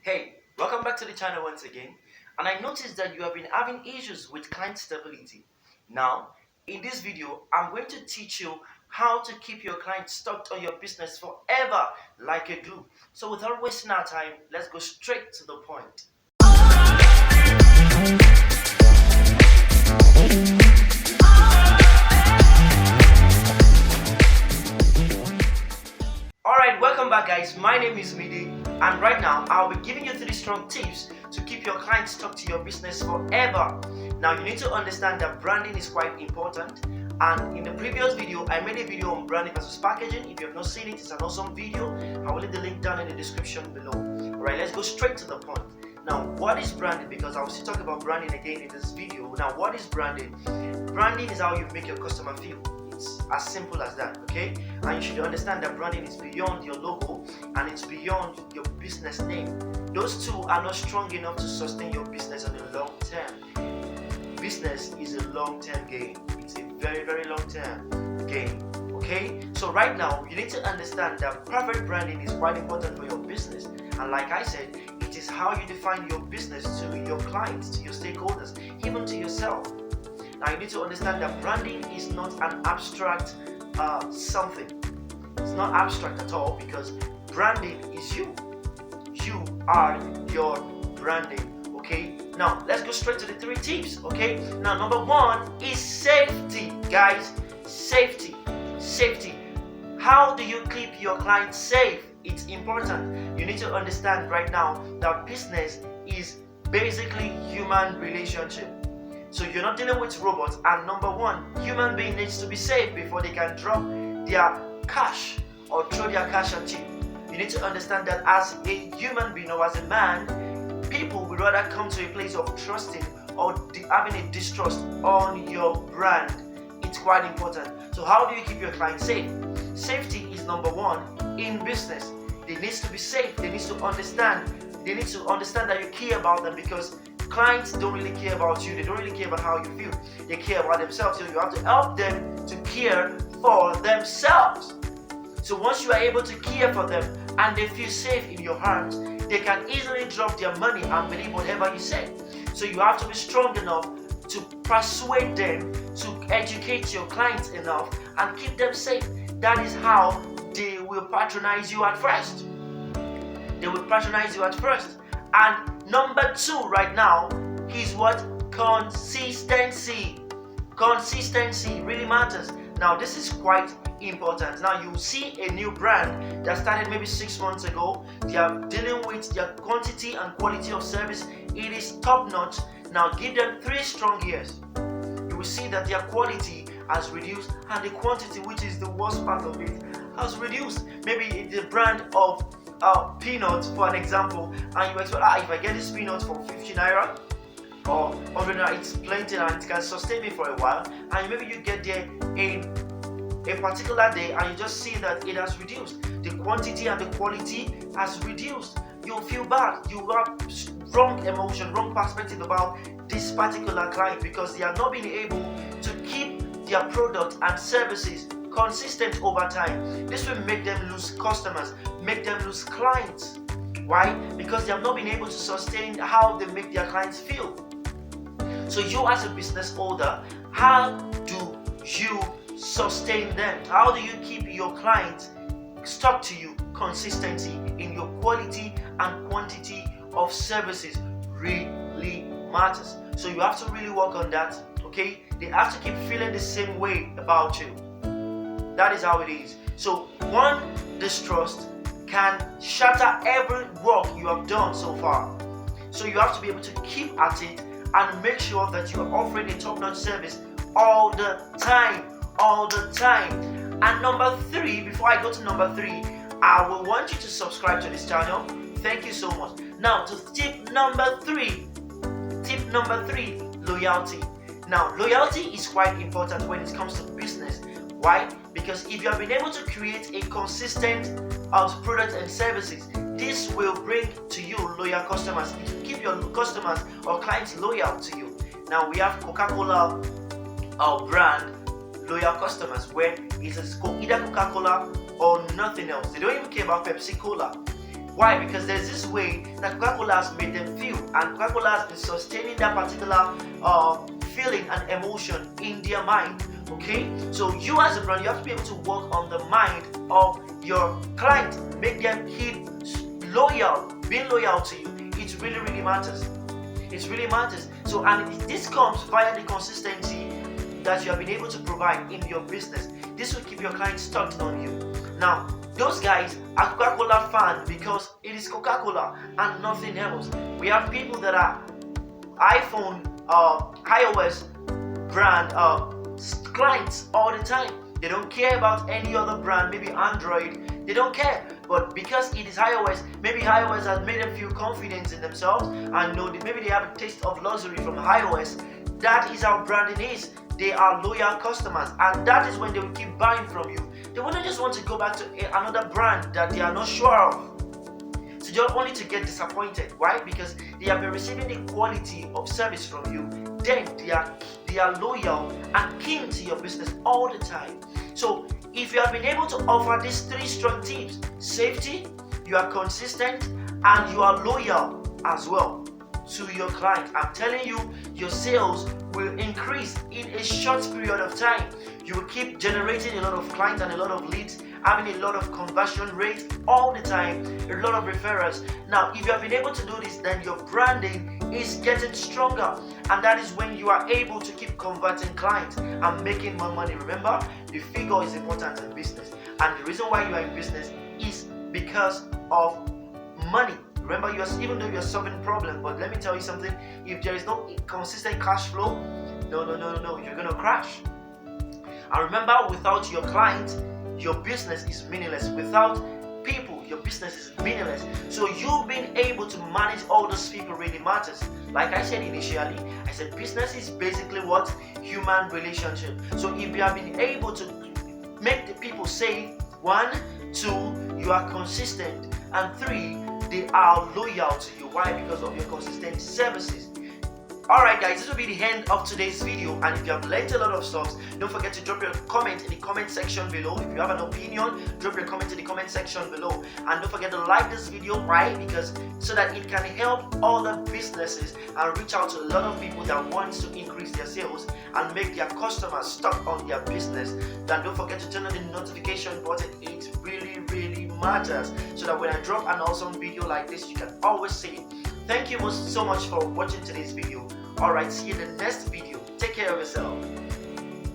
Hey, welcome back to the channel once again. And I noticed that you have been having issues with client stability. Now, in this video, I'm going to teach you how to keep your clients stuck on your business forever like a glue. So without wasting our time, let's go straight to the point. Alright, welcome back guys. My name is Midi, and right now I'll be giving you 3 strong tips to keep your clients stuck to your business forever. Now you need to understand that branding is quite important, and in the previous video I made a video on branding versus packaging. If you have not seen it, it's an awesome video. I will leave the link down in the description below. Alright, let's go straight to the point. Now, what is branding? Because I will still talk about branding again in this video. Now, what is branding? Branding is how you make your customer feel. It's as simple as that, okay? And you should understand that branding is beyond your logo and it's beyond your business name. Those two are not strong enough to sustain your business on the long term. Business is a long-term game. It's a very, very long-term game, okay? So right now, you need to understand that perfect branding is quite important for your business. And like I said, it is how you define your business to your clients, to your stakeholders, even to yourself. Now you need to understand that branding is not an abstract something. It's not abstract at all, because branding is you. You are your branding, okay? Now let's go straight to the 3 tips, okay? Now number 1 is safety, guys. Safety. How do you keep your clients safe? It's important. You need to understand right now that business is basically human relationship. So you're not dealing with robots, and number 1, human being needs to be safe before they can drop their cash or throw their cash at you. You need to understand that as a human being or as a man, people would rather come to a place of trusting or having a distrust on your brand. It's quite important. So how do you keep your clients safe? Safety is number 1 in business. They need to be safe. They need to understand. They need to understand that you care about them, because clients don't really care about you. They don't really care about how you feel. They care about themselves. So you have to help them to care for themselves. So once you are able to care for them and they feel safe in your hands, they can easily drop their money and believe whatever you say. So you have to be strong enough to persuade them, to educate your clients enough and keep them safe. That is how they will patronize you at first. They will patronize you at first. And number 2 right now is what? Consistency. Consistency really matters. Now this is quite important. Now you see a new brand that started maybe 6 months ago. They are dealing with their quantity and quality of service. It is top notch. Now give them 3 strong years. You will see that their quality has reduced and the quantity, which is the worst part of it, has reduced. Maybe the brand of peanuts, for an example, and you expect, if I get this peanut for 50 naira or 100 naira, it's plenty and it can sustain me for a while. And maybe you get there in a particular day and you just see that it has reduced. The quantity and the quality has reduced. You'll feel bad. You have wrong emotion, wrong perspective about this particular client, because they are not being able to keep their product and services consistent over time. This will make them lose customers, make them lose clients. Why? Because they have not been able to sustain how they make their clients feel. So you as a business owner, how do you sustain them? How do you keep your clients stuck to you? Consistency in your quality and quantity of services really matters. So you have to really work on that, okay? They have to keep feeling the same way about you. That is how it is. So one distrust can shatter every work you have done so far. So you have to be able to keep at it and make sure that you are offering a top-notch service all the time. And number 3, before I go to number 3, I will want you to subscribe to this channel. Thank you so much. Now to tip number 3. Tip number 3, loyalty. Now loyalty is quite important when it comes to business. Why? Because if you have been able to create a consistent product and services, this will bring to you loyal customers. It will keep your customers or clients loyal to you. Now we have Coca-Cola, our brand, loyal customers, where it is either Coca-Cola or nothing else. They don't even care about Pepsi Cola. Why? Because there's this way that Coca-Cola has made them feel, and Coca-Cola has been sustaining that particular feeling and emotion in their mind. Okay, so you as a brand, you have to be able to work on the mind of your client, make them feel loyal, being loyal to you. It really matters. It really matters. So, and this comes via the consistency that you have been able to provide in your business. This will keep your clients stuck on you. Now, those guys are Coca-Cola fans because it is Coca-Cola and nothing else. We have people that are iPhone, iOS brand clients all the time. They don't care about any other brand, maybe Android. They don't care. But because it is iOS, maybe iOS has made them feel confident in themselves and know that maybe they have a taste of luxury from iOS. That is how branding is. They are loyal customers, and that is when they will keep buying from you. They wouldn't just want to go back to another brand that they are not sure of. So just only to get disappointed. Why? Because they have been receiving the quality of service from you. Then they are loyal and keen to your business all the time. So if you have been able to offer these 3 strong tips: safety, you are consistent, and you are loyal as well to your client, I'm telling you, your sales will increase in a short period of time. You will keep generating a lot of clients and a lot of leads, having a lot of conversion rate all the time, a lot of referrals. Now, if you have been able to do this, then your branding is getting stronger, and that is when you are able to keep converting clients and making more money. Remember, the figure is important in business, and the reason why you are in business is because of money. Remember, even though you're solving problems, but let me tell you something: if there is no consistent cash flow, no, you're gonna crash. And remember, without your clients, your business is meaningless. Without people, your business is meaningless. So you being able to manage all those people really matters. Like I said initially, I said business is basically what? Human relationship. So if you have been able to make the people say 1, 2, you are consistent, and 3, they are loyal to you. Why? Because of your consistent services. Alright guys, this will be the end of today's video, and if you have learned a lot of stuff, don't forget to drop your comment in the comment section below. If you have an opinion, drop your comment in the comment section below, and don't forget to like this video. Why? Because so that it can help other businesses and reach out to a lot of people that wants to increase their sales and make their customers stuck on their business. Then don't forget to turn on the notification button. It really matters, so that when I drop an awesome video like this, you can always see it. Thank you so much for watching today's video. Alright, see you in the next video. Take care of yourself.